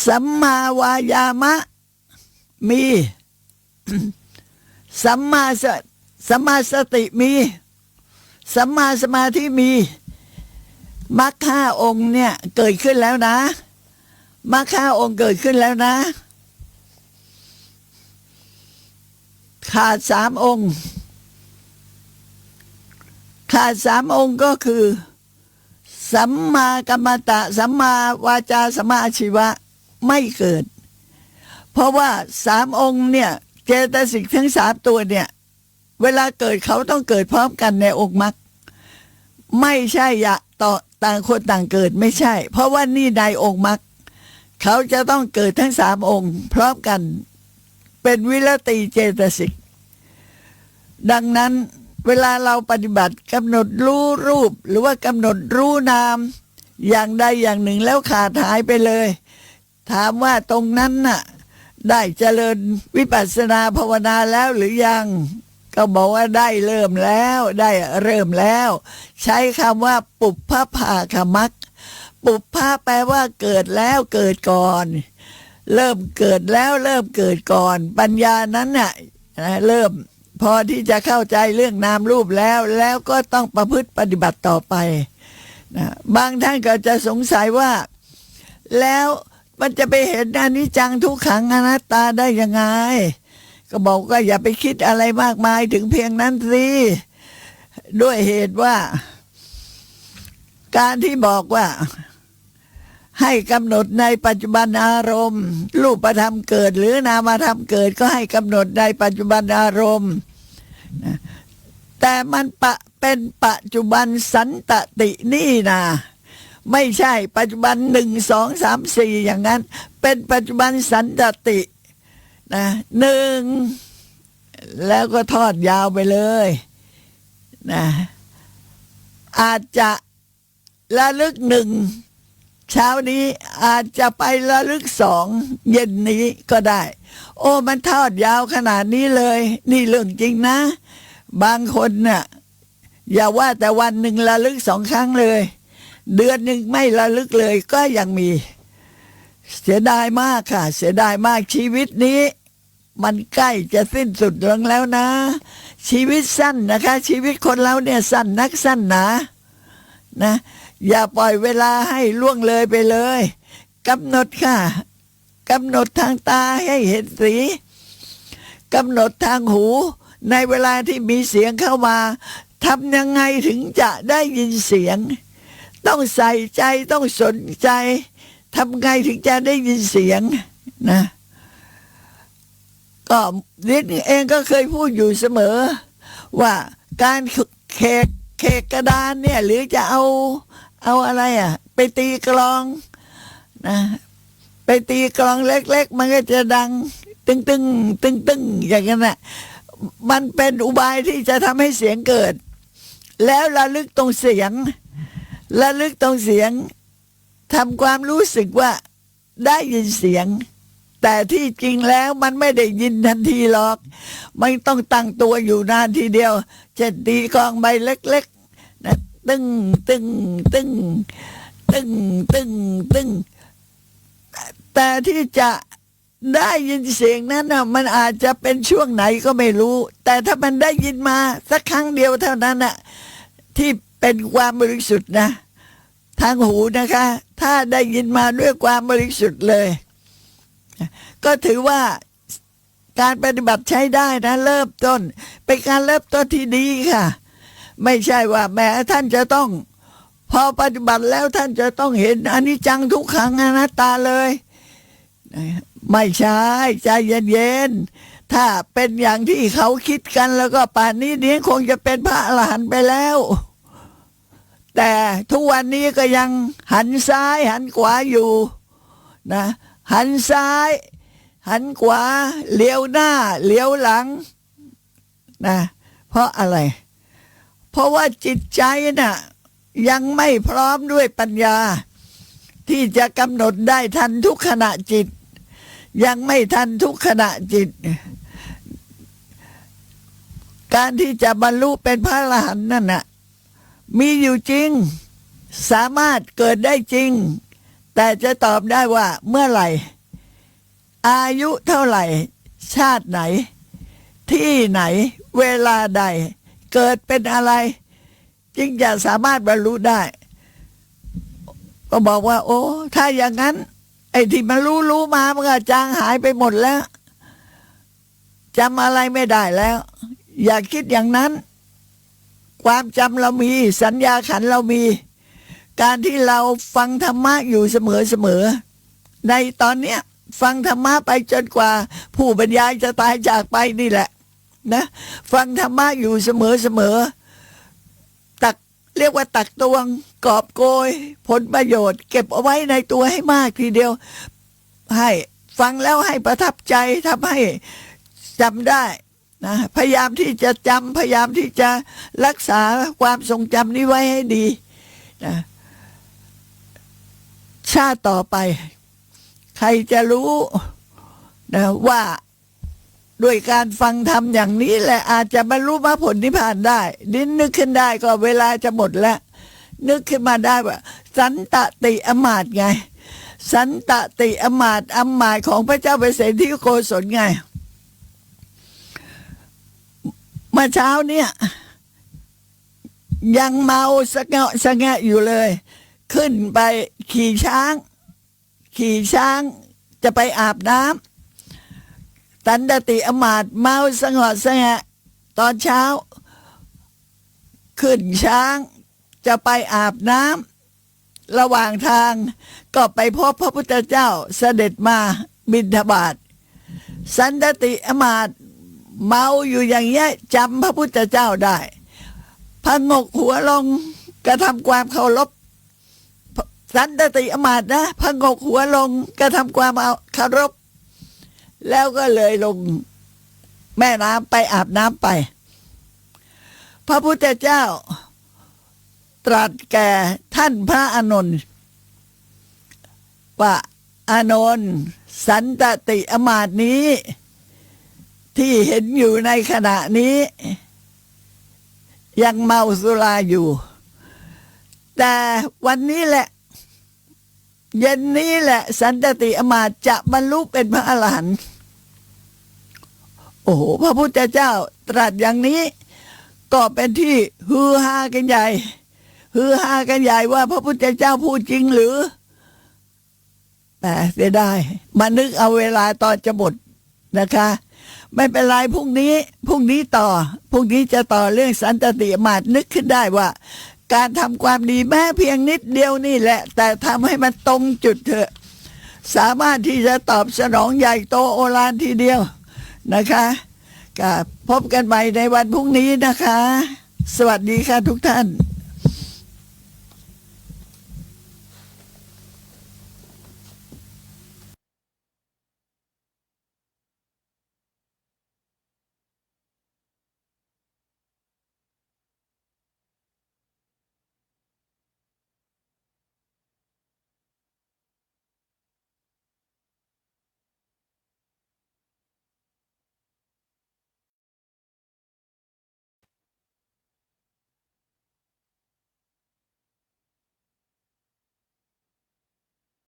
สัมมาวายามะมีสัมมาสติมีสัมมาสมาธิมีมรรคห้าองค์เนี่ยเกิดขึ้นแล้วนะมรรคห้าองค์เกิดขึ้นแล้วนะขาดสามองค์ก็คือสัมมากัมมันตะสัมมาวาจาสัมมาอาชีวะไม่เกิดเพราะว่าสามองค์เนี่ยเจตสิกทั้งสามตัวเนี่ยเวลาเกิดเขาต้องเกิดพร้อมกันในองค์มรรคไม่ใช่ต่างคนต่างเกิดไม่ใช่เพราะว่านี่ในองค์มรรคเขาจะต้องเกิดทั้งสามองค์พร้อมกันเป็นวิรติเจตสิกดังนั้นเวลาเราปฏิบัติกำหนดรู้รูปหรือว่ากำหนดรู้นามอย่างใดอย่างหนึ่งแล้วขาดหายไปเลยถามว่าตรงนั้นน่ะได้เจริญวิปัสสนาภาวนาแล้วหรือยังก็บอกว่าได้เริ่มแล้วใช้คำว่าปุพพภาคมัคปุพพะแปลว่าเกิดแล้วเกิดก่อนเริ่มเกิดแล้วเริ่มเกิดก่อนปัญญานั้นน่ะเริ่มพอที่จะเข้าใจเรื่องนามรูปแล้วก็ต้องประพฤติปฏิบัติต่อไปนะบางท่านก็จะสงสัยว่าแล้วมันจะไปเห็นอนิจจังทุกขังอนัตตาได้ยังไงก็บอกว่าอย่าไปคิดอะไรมากมายถึงเพียงนั้นสิด้วยเหตุว่าการที่บอกว่าให้กำหนดในปัจจุบันอารมณ์รูปธรรมเกิดหรือนามธรรมเกิดก็ให้กำหนดในปัจจุบันอารมณ์แต่มันเป็นปัจจุบันสันตตินี่นะไม่ใช่ปัจจุบัน1 2 3 4อย่างนั้นเป็นปัจจุบันสันตตินะ1แล้วก็ทอดยาวไปเลยนะอาจจะระลึก1เช้านี้อาจจะไประลึก2เย็นนี้ก็ได้โอ้มันทอดยาวขนาดนี้เลยนี่เรื่องจริงนะบางคนน่ะอย่าว่าแต่วันหนึ่งระลึก2 ครั้งเลยเดือนหนึ่งไม่ระลึกเลยก็ยังมีเสียดายมากค่ะเสียดายมากชีวิตนี้มันใกล้จะสิ้นสุดลงแล้วนะชีวิตสั้นนะคะชีวิตคนเราเนี่ยสั้นนักสั้นหนานะอย่าปล่อยเวลาให้ล่วงเลยไปเลยกำหนดค่ะกำหนดทางตาให้เห็นสีกำหนดทางหูในเวลาที่มีเสียงเข้ามาทำยังไงถึงจะได้ยินเสียงต้องใส่ใจต้องสนใจทำไงถึงจะได้ยินเสียงนะ ก็นิดเองก็เคยพูดอยู่เสมอว่าการเคกกระดานเนี่ยหรือจะเอาอะไรไปตีกลองนะไปตีกลองเล็กๆมันก็จะดังตึงตึงตึงตึงอย่างนั้นน่ะมันเป็นอุบายที่จะทำให้เสียงเกิดแล้วระลึกตรงเสียงทำความรู้สึกว่าได้ยินเสียงแต่ที่จริงแล้วมันไม่ได้ยินทันทีหรอกมันต้องตั้งตัวอยู่นานทีเดียวจะตีกลองใบเล็กๆนะตึงตึงตึงตึงตึงตึงแต่ที่จะได้ยินเสียงนั้นนะมันอาจจะเป็นช่วงไหนก็ไม่รู้แต่ถ้ามันได้ยินมาสักครั้งเดียวเท่านั้นน่ะที่เป็นความบริสุทธิ์นะทางหูนะคะถ้าได้ยินมาด้วยความบริสุทธิ์เลยก็ถือว่าการปฏิบัติใช้ได้นะเริ่มต้นเป็นการเริ่มต้นที่ดีค่ะไม่ใช่ว่าแม้ท่านจะต้องพอปฏิบัติแล้วท่านจะต้องเห็นอนิจจังทุกขังอนัตตาเลยไม่ใช่ใจเย็นๆถ้าเป็นอย่างที่เขาคิดกันแล้วก็ป่านนี้คงจะเป็นพระอรหันต์ไปแล้วแต่ทุกวันนี้ก็ยังหันซ้ายหันขวาอยู่นะหันซ้ายหันขวาเลี้ยวหน้าเลี้ยวหลังนะเพราะอะไรเพราะว่าจิตใจน่ะยังไม่พร้อมด้วยปัญญาที่จะกำหนดได้ทันทุกขณะจิตยังไม่ทันทุกขณะจิตการที่จะบรรลุเป็นพระอรหันต์นั่นน่ะมีอยู่จริงสามารถเกิดได้จริงแต่จะตอบได้ว่าเมื่อไหร่อายุเท่าไหร่ชาติไหนที่ไหนเวลาใดเกิดเป็นอะไรจึงจะสามารถบรรลุได้ก็บอกว่าโอ้ถ้าอย่างนั้นไอ้ที่มันรู้มามันก็จางหายไปหมดแล้วจำอะไรไม่ได้แล้วอย่าคิดอย่างนั้นความจำเรามีสัญญาขันธ์เรามีการที่เราฟังธรรมะอยู่เสมอในตอนเนี้ยฟังธรรมะไปจนกว่าผู้บรรยายจะตายจากไปนี่แหละนะฟังธรรมะอยู่เสมอตักเรียกว่าตักตวงกอบโกยผลประโยชน์เก็บเอาไว้ในตัวให้มากทีเดียวให้ฟังแล้วให้ประทับใจทำให้จำได้นะพยายามที่จะจำพยายามที่จะรักษาความทรงจำนี้ไว้ให้ดีนะชาติต่อไปใครจะรู้นะว่าด้วยการฟังธรรมอย่างนี้แหละอาจจะบรรลุมรรคผลนิพพานได้ดิ้นนึกขึ้นได้ก็เวลาจะหมดแล้วนึกขึ้นมาได้ว่าสันตติอมาตย์ไงสันตติอมาตย์อำมาตย์ของพระเจ้าเปรตที่โกศลไงเมื่อเช้าเนี่ยยังเมาสะแงะอยู่เลยขึ้นไปขี่ช้างจะไปอาบน้ำสันตติอมาตย์เมาสะแงะตอนเช้าขึ้นช้างจะไปอาบน้ำระหว่างทางก็ไปพบพระพุทธเจ้าเสด็จมาบิณฑบาตสันตติอมาตย์เมาอยู่อย่างเงี้ยจำพระพุทธเจ้าได้พงกหัวลงกระทำความเคารพสันตติอมาตย์นะพงกหัวลงกระทำความเคารพแล้วก็เลยลงแม่น้ำไปอาบน้ำไปพระพุทธเจ้าตรัสแก่ท่านพระอานนท์ว่าอานนท์สันตติอมาตย์นี้ที่เห็นอยู่ในขณะนี้ยังเมาสุราอยู่แต่วันนี้แหละเย็นนี้แหละสันตติอมาตย์จะบรรลุเป็นพระอรหันต์โอ้โหพระพุทธเจ้าตรัสอย่างนี้ก็เป็นที่ฮือฮากันใหญ่ว่าพระพุทธเจ้าพูดจริงหรือแต่เสียดายมานึกเอาเวลาตอนจะหมดนะคะไม่เป็นไรพรุ่งนี้ต่อพรุ่งนี้จะต่อเรื่องสันตติอมาตย์นึกขึ้นได้ว่าการทำความดีแม้เพียงนิดเดียวนี่แหละแต่ทำให้มันตรงจุดเถอะสามารถที่จะตอบสนองใหญ่โตโอฬารทีเดียว นะคะก็พบกันใหม่ในวันพรุ่งนี้นะคะ สวัสดีค่ะทุกท่าน